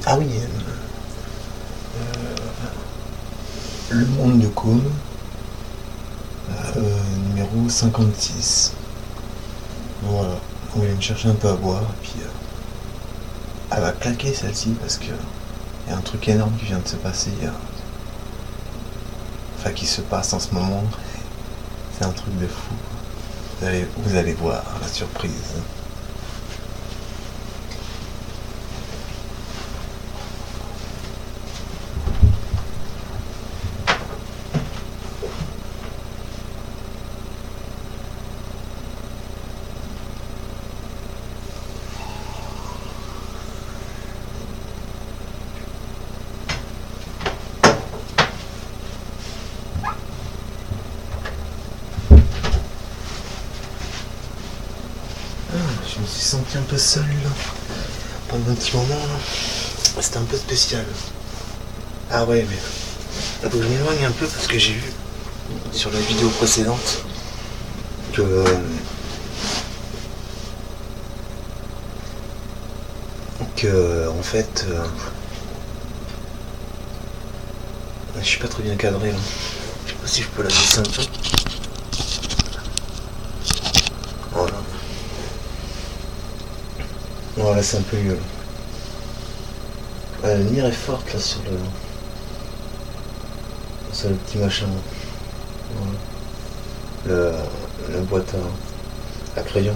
Ah oui, Le Monde de Côme, numéro 56. Voilà, on vient de chercher un peu à boire, et puis elle va claquer celle-ci parce que y a un truc énorme qui vient de se passer, enfin qui se passe en ce moment. C'est un truc de fou. Vous allez voir la surprise. Je me suis senti un peu seul là, pendant un petit moment là. C'était un peu spécial. Ah ouais, mais faut que je m'éloigne un peu parce que j'ai vu sur la vidéo précédente que en fait je suis pas très bien cadré là. Je sais pas si je peux la baisser un peu. Voilà. Voilà, c'est un peu mieux. La lumière est forte là sur le petit machin. Voilà. La boîte à crayon.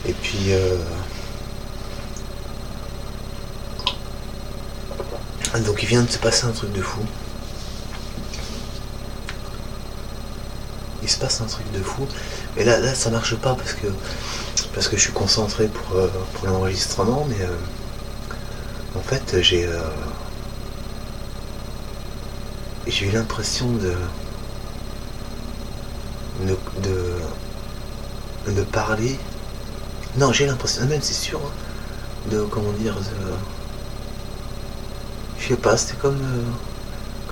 Et puis donc il vient de se passer un truc de fou. Il se passe un truc de fou. Mais là ça marche pas parce que je suis concentré pour l'enregistrement, mais en fait j'ai eu l'impression de parler. Non, j'ai l'impression, même c'est sûr, hein, comment dire, je sais pas, c'était comme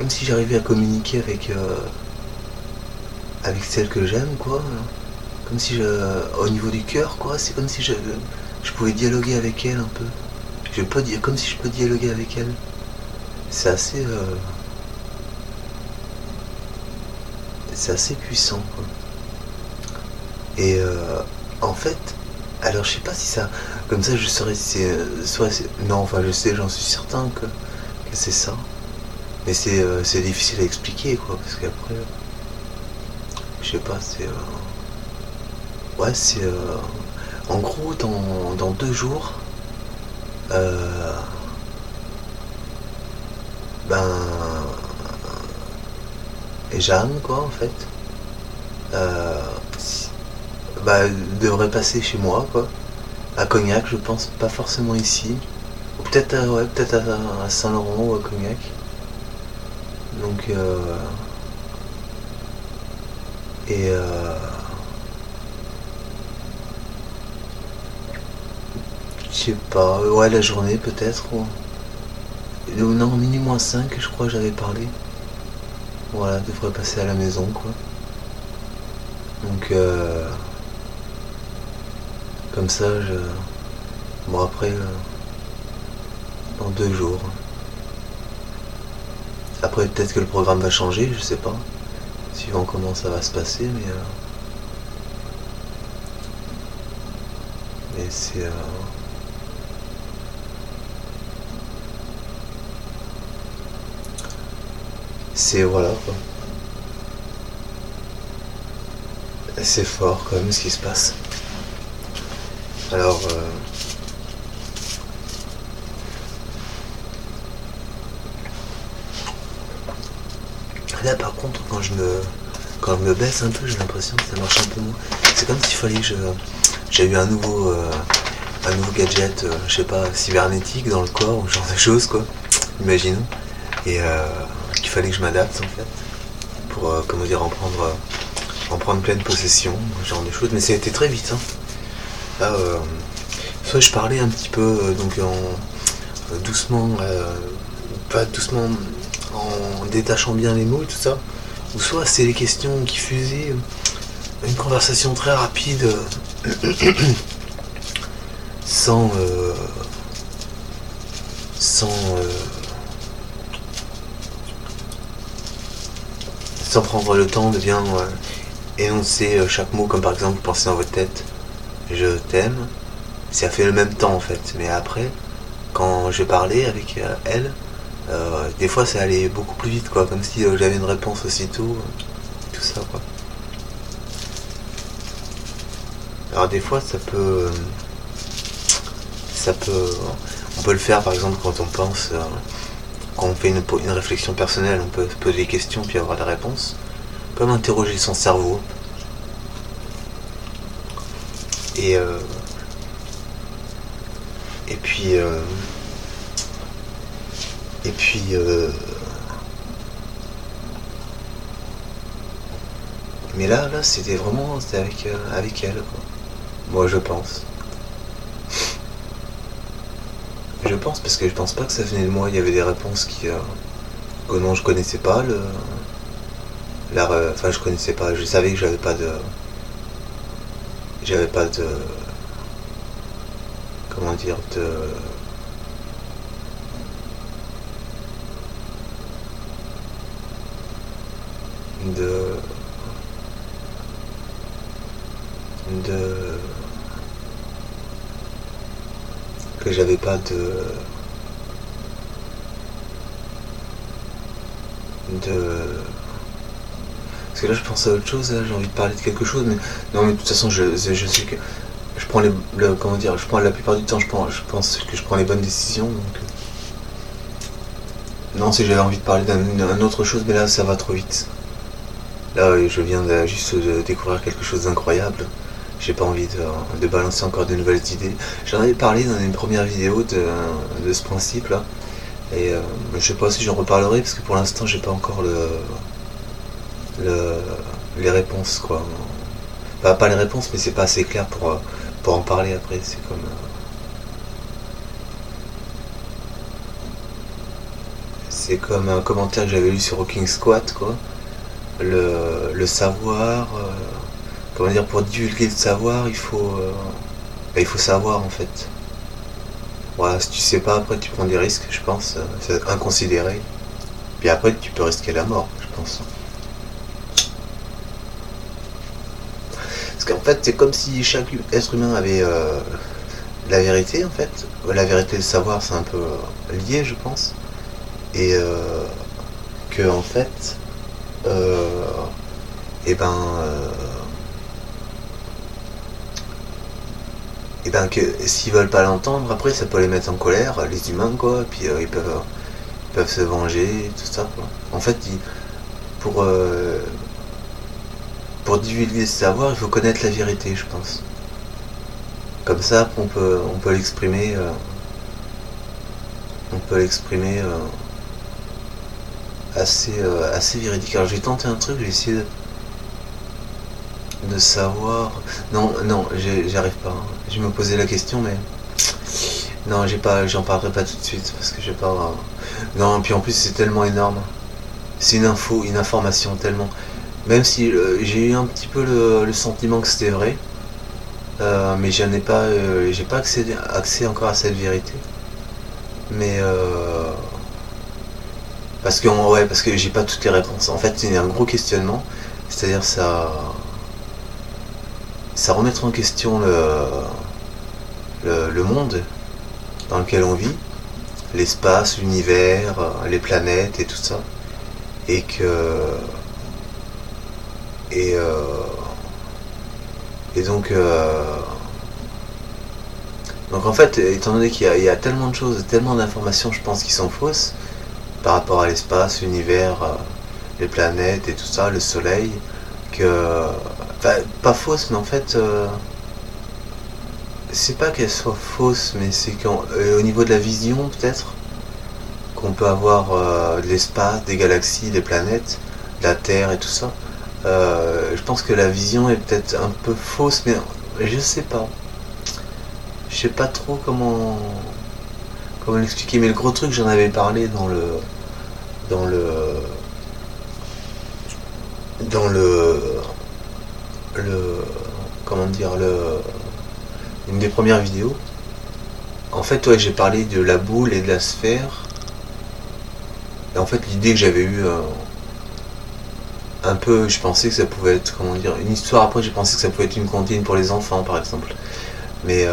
si j'arrivais à communiquer avec celle que j'aime, quoi. Comme si au niveau du cœur, quoi, c'est comme si je pouvais dialoguer avec elle un peu. Je peux dire comme si je peux dialoguer avec elle. C'est assez puissant, quoi. Et en fait, alors je sais pas si ça, comme ça je saurais si non, enfin je sais, j'en suis certain que c'est ça. Mais c'est difficile à expliquer, quoi, parce qu'après, je sais pas, ouais, c'est en gros dans 2 jours, ben et Jeanne, quoi, en fait, bah, devrait passer chez moi, quoi, à Cognac, je pense, pas forcément ici, ou peut-être ouais, peut-être à Saint-Laurent ou à Cognac. Donc et je sais pas, ouais, la journée peut-être, non, minuit -5, je crois que j'avais parlé. Voilà, devrait passer à la maison, quoi. Donc comme ça, bon, après dans 2 jours. Après peut-être que le programme va changer, je sais pas, suivant comment ça va se passer, mais c'est voilà, quoi. C'est fort quand même ce qui se passe. Alors là par contre quand je me baisse un peu, j'ai l'impression que ça marche un peu moins. C'est comme s'il fallait que j'ai eu un nouveau gadget, je sais pas, cybernétique dans le corps ou ce genre de choses, quoi. Imaginons. Et qu'il fallait que je m'adapte en fait. Pour comment dire, en prendre pleine possession, ce genre de choses. Mais ça a été très vite, hein. Là, soit je parlais un petit peu donc doucement, pas doucement, en détachant bien les mots et tout ça, ou soit c'est les questions qui fusaient, une conversation très rapide, sans sans prendre le temps de bien énoncer chaque mot, comme par exemple penser dans votre tête je t'aime, ça fait le même temps en fait. Mais après, quand je parlais avec elle, des fois ça allait beaucoup plus vite quoi, comme si j'avais une réponse aussitôt, tout ça quoi. Alors des fois on peut le faire par exemple quand on pense, quand on fait une réflexion personnelle, on peut se poser des questions puis avoir des réponses, comme interroger son cerveau. Et puis mais là c'était avec elle quoi. Moi je pense parce que je pense pas que ça venait de moi. Il y avait des réponses que non je connaissais pas enfin je connaissais pas, je savais que j'avais pas de comment dire de que j'avais pas de parce que là je pense à autre chose, là, j'ai envie de parler de quelque chose, mais non mais de toute façon je sais que je prends comment dire, je prends la plupart du temps, je pense que je prends les bonnes décisions, donc non, si j'avais envie de parler d'une autre chose, mais là ça va trop vite. Là je viens juste de découvrir quelque chose d'incroyable. J'ai pas envie de balancer encore de nouvelles idées. J'en avais parlé dans une première vidéo de ce principe là. Et je sais pas si j'en reparlerai parce que pour l'instant j'ai pas encore les réponses quoi. Pas les réponses, mais c'est pas assez clair pour en parler après. C'est comme un commentaire que j'avais lu sur Rocking Squat quoi. Le savoir, comment dire, pour divulguer le savoir, il faut savoir en fait. Voilà, si tu sais pas, après tu prends des risques, je pense, c'est inconsidéré. Puis après tu peux risquer la mort, je pense. Parce qu'en fait, c'est comme si chaque être humain avait la vérité en fait. La vérité et le savoir, c'est un peu lié, je pense. Et que en fait, et ben et ben que s'ils veulent pas l'entendre, après ça peut les mettre en colère, les humains quoi, puis ils peuvent se venger, tout ça quoi. En fait, pour pour divulguer ce savoir, il faut connaître la vérité, je pense. Comme ça, on peut l'exprimer, assez véridique. Alors j'ai tenté un truc, j'ai essayé de savoir. Non, j'arrive pas. Je me posais la question, mais non, j'en parlerai pas tout de suite parce que j'ai pas. Non, puis en plus c'est tellement énorme. C'est une information tellement. Même si j'ai eu un petit peu le sentiment que c'était vrai, mais j'ai pas accès encore à cette vérité. Mais parce que j'ai pas toutes les réponses. En fait, c'est un gros questionnement. C'est-à-dire ça remettre en question le monde dans lequel on vit, l'espace, l'univers, les planètes et tout ça. Et que et donc en fait, étant donné qu'il y a tellement de choses, tellement d'informations, je pense, qui sont fausses par rapport à l'espace, l'univers, les planètes et tout ça, le soleil, que enfin pas fausses, mais en fait c'est pas qu'elles soient fausses, mais c'est qu'au niveau de la vision peut-être qu'on peut avoir de l'espace, des galaxies, des planètes, de la Terre et tout ça. Je pense que la vision est peut-être un peu fausse, mais je sais pas. Je sais pas trop comment l'expliquer, mais le gros truc, j'en avais parlé dans le dans le comment dire une des premières vidéos. En fait, ouais, j'ai parlé de la boule et de la sphère. Et en fait, l'idée que j'avais eue, un peu, je pensais que ça pouvait être, comment dire, une histoire. Après, j'ai pensé que ça pouvait être une comptine pour les enfants, par exemple. Mais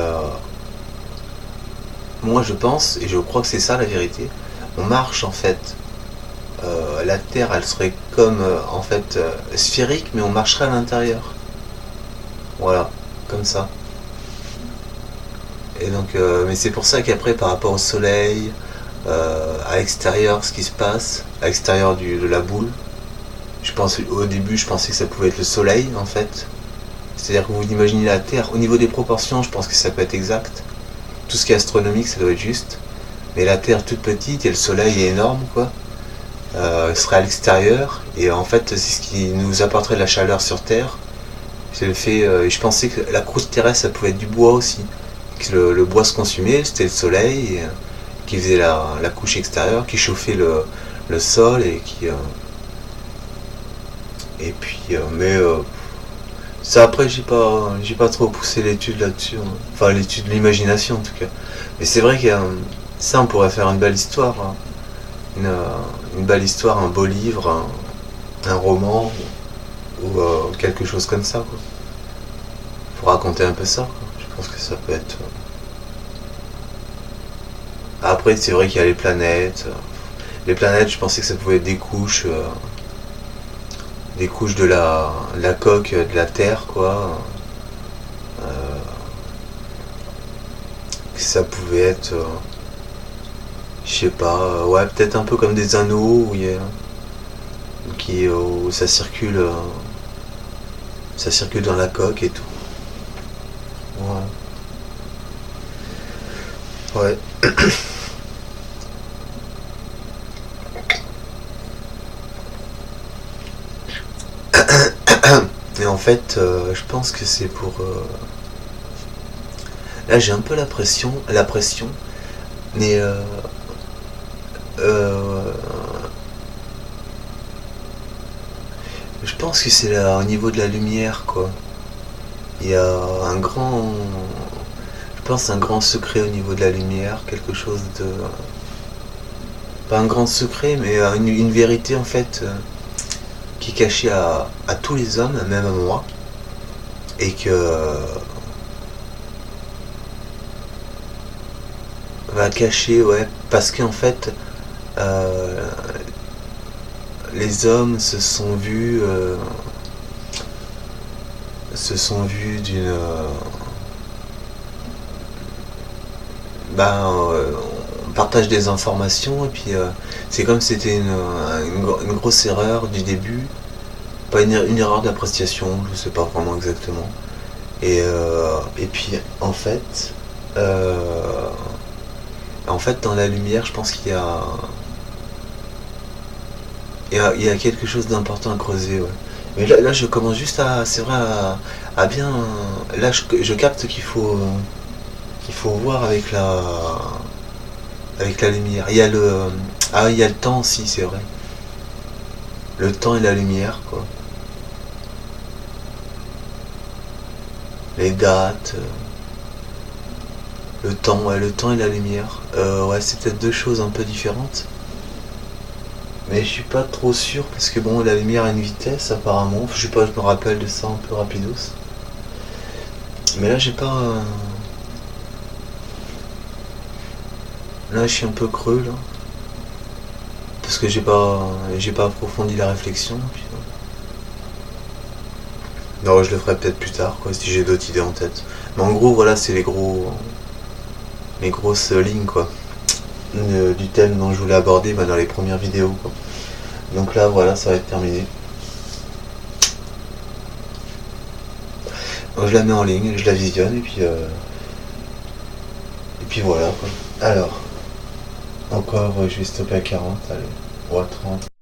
moi, je pense, et je crois que c'est ça la vérité, on marche en fait. La Terre, elle serait comme, en fait, sphérique, mais on marcherait à l'intérieur. Voilà, comme ça. Et donc, mais c'est pour ça qu'après, par rapport au Soleil, à l'extérieur, ce qui se passe, à l'extérieur de la boule, au début, je pensais que ça pouvait être le Soleil, en fait. C'est-à-dire que vous imaginez la Terre, au niveau des proportions, je pense que ça peut être exact. Tout ce qui est astronomique, ça doit être juste. Mais la Terre toute petite et le Soleil est énorme, quoi. Serait à l'extérieur. Et en fait, c'est ce qui nous apporterait de la chaleur sur Terre. C'est le fait. Je pensais que la croûte terrestre, ça pouvait être du bois aussi. Que le bois se consumait, c'était le Soleil qui faisait la couche extérieure, qui chauffait le sol et qui. Et puis, mais ça après, j'ai pas trop poussé l'étude là-dessus, hein. Enfin, l'étude de l'imagination en tout cas. Mais c'est vrai que ça, on pourrait faire une belle histoire, hein. Une, une belle histoire, un beau livre, un roman ou quelque chose comme ça, quoi. Pour raconter un peu ça, quoi. Je pense que ça peut être. Après, c'est vrai qu'il y a les planètes. Les planètes, je pensais que ça pouvait être des couches de la coque de la Terre, quoi. Euh, que ça pouvait être, je sais pas, ouais, peut-être un peu comme des anneaux où ça circule dans la coque et tout. Ouais. Ouais. Et en fait, je pense que c'est pour. Là, j'ai un peu la pression, mais euh, je pense que c'est là, au niveau de la lumière, quoi. Il y a un grand, je pense un grand secret au niveau de la lumière, quelque chose de, pas un grand secret, mais une vérité en fait qui est cachée à tous les hommes, même à moi, et que va cacher, ouais, parce qu'en fait, euh, les hommes se sont vus d'une, ben, on partage des informations et puis c'est comme si c'était une grosse erreur du début, pas une erreur d'appréciation, je sais pas vraiment exactement. Et puis euh, en fait dans la lumière, je pense qu'il y a quelque chose d'important à creuser, ouais. Mais là, je commence juste c'est vrai, à bien. Là, je capte qu'il faut voir avec la lumière. Il y a le temps aussi, c'est vrai. Le temps et la lumière, quoi. Les dates, le temps, ouais, le temps et la lumière. Ouais, c'est peut-être deux choses un peu différentes. Mais je suis pas trop sûr parce que bon, la lumière a une vitesse apparemment. Je sais pas, je me rappelle de ça un peu rapidos. Mais là, j'ai pas. Là, je suis un peu creux là parce que j'ai pas approfondi la réflexion. Puis, non, je le ferai peut-être plus tard, quoi, si j'ai d'autres idées en tête. Mais en gros, voilà, c'est les grosses lignes, quoi, du thème dont je voulais aborder, bah, dans les premières vidéos, quoi. Donc là, voilà, ça va être terminé. Donc, je la mets en ligne, je la visionne et puis voilà, quoi. Alors, encore, je vais stopper à 40, allez, ou à 30.